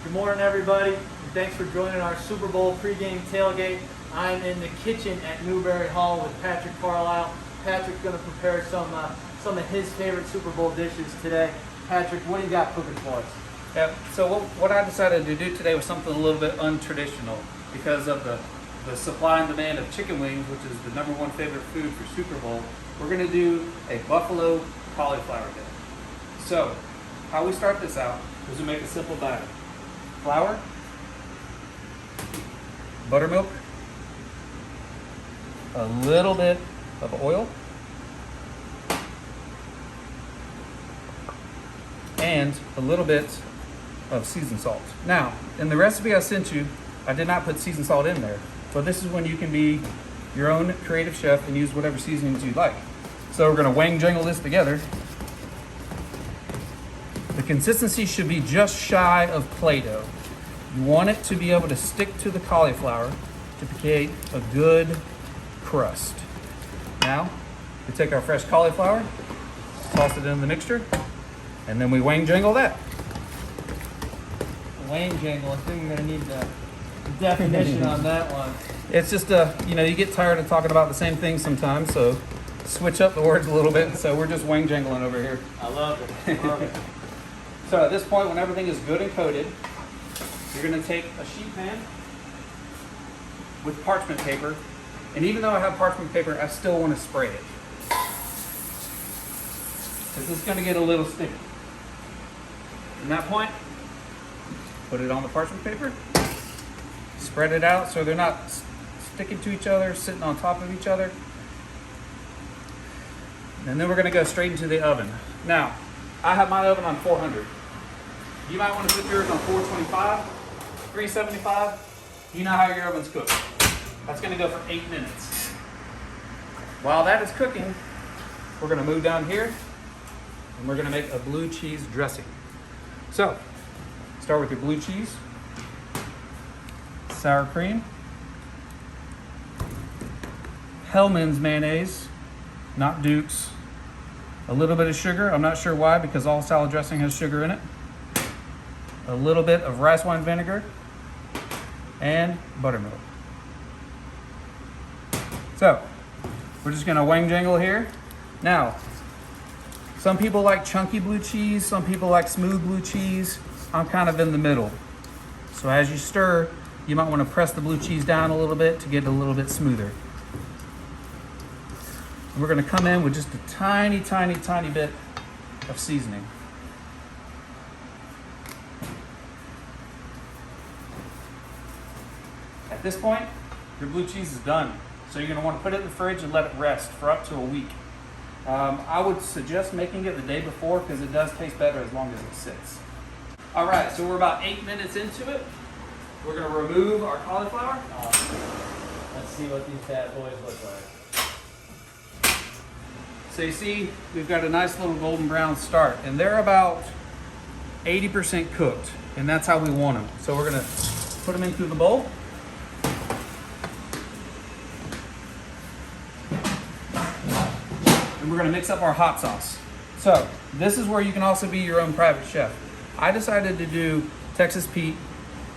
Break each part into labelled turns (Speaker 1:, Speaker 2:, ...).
Speaker 1: Good morning, everybody, and thanks for joining our Super Bowl pregame tailgate. I'm in the kitchen at Newberry Hall with Patrick Carlisle. Patrick's going to prepare some of his favorite Super Bowl dishes today. Patrick, what do you got cooking for us?
Speaker 2: Yeah, so what I decided to do today was something a little bit untraditional because of the supply and demand of chicken wings, which is the #1 favorite food for Super Bowl. We're going to do a buffalo cauliflower dip. So, how we start this out is we make a simple batter. Flour, buttermilk, a little bit of oil, and a little bit of seasoned salt. Now, in the recipe I sent you, I did not put seasoned salt in there, but this is when you can be your own creative chef and use whatever seasonings you'd like. So we're gonna wang jangle this together. The consistency should be just shy of Play-Doh. You want it to be able to stick to the cauliflower to create a good crust. Now, we take our fresh cauliflower, toss it in the mixture, and then we wang jangle that.
Speaker 1: Wang jangle, I think we're going to need the definition on that one.
Speaker 2: It's just you get tired of talking about the same thing sometimes, so switch up the words a little bit. So we're just wang jangling over here.
Speaker 1: I love it. Love it.
Speaker 2: So at this point, when everything is good and coated, you're going to take a sheet pan with parchment paper, and even though I have parchment paper, I still want to spray it because it's going to get a little sticky. At that point, put it on the parchment paper, spread it out so they're not sticking to each other, sitting on top of each other. And then we're going to go straight into the oven. Now, I have my oven on 400. You might want to put yours on 425, 375. You know how your oven's cooked. That's going to go for 8 minutes. While that is cooking, we're going to move down here and we're going to make a blue cheese dressing. So, start with your blue cheese, sour cream, Hellman's mayonnaise, not Duke's, a little bit of sugar. I'm not sure why, because all salad dressing has sugar in it. A little bit of rice wine vinegar and buttermilk. So, we're just gonna wang jangle here. Now, some people like chunky blue cheese, some people like smooth blue cheese. I'm kind of in the middle. So as you stir, you might want to press the blue cheese down a little bit to get it a little bit smoother. And we're gonna come in with just a tiny, tiny, tiny bit of seasoning. At this point, your blue cheese is done. So you're gonna want to put it in the fridge and let it rest for up to a week. I would suggest making it the day before because it does taste better as long as it sits. All right, so we're about 8 minutes into it. We're gonna remove our cauliflower.
Speaker 1: Let's see what these bad boys look like.
Speaker 2: So you see, we've got a nice little golden brown start, and they're about 80% cooked, and that's how we want them. So we're gonna put them into the bowl. And we're gonna mix up our hot sauce. So this is where you can also be your own private chef. I decided to do Texas Pete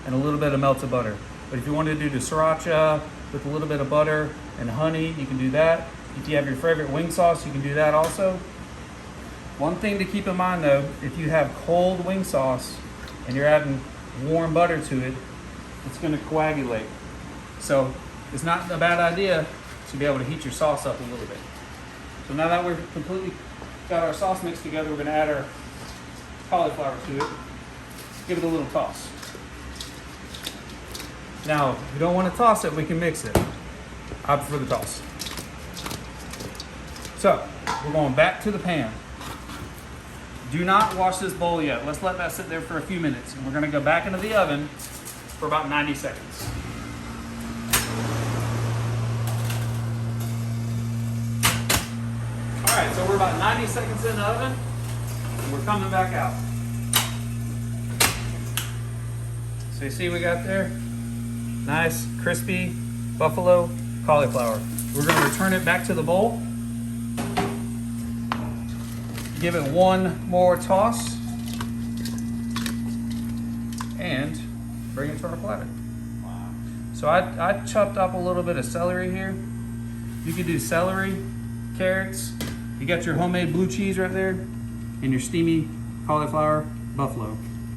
Speaker 2: and a little bit of melted butter. But if you want to do the sriracha with a little bit of butter and honey, you can do that. If you have your favorite wing sauce, you can do that also. One thing to keep in mind though, if you have cold wing sauce and you're adding warm butter to it, it's gonna coagulate. So it's not a bad idea to be able to heat your sauce up a little bit. So now that we've completely got our sauce mixed together, we're gonna add our cauliflower to it. Give it a little toss. Now, if you don't want to toss it, we can mix it. I prefer the toss. So, we're going back to the pan. Do not wash this bowl yet. Let's let that sit there for a few minutes. And we're gonna go back into the oven for about 90 seconds. All right, so we're about 90 seconds in the oven, and we're coming back out. So you see we got there? Nice, crispy buffalo cauliflower. We're gonna return it back to the bowl. Give it one more toss. and bring it to our platter.
Speaker 1: Wow.
Speaker 2: So I chopped up a little bit of celery here. You could do celery, carrots. You got your homemade blue cheese right there, and your steamy cauliflower buffalo.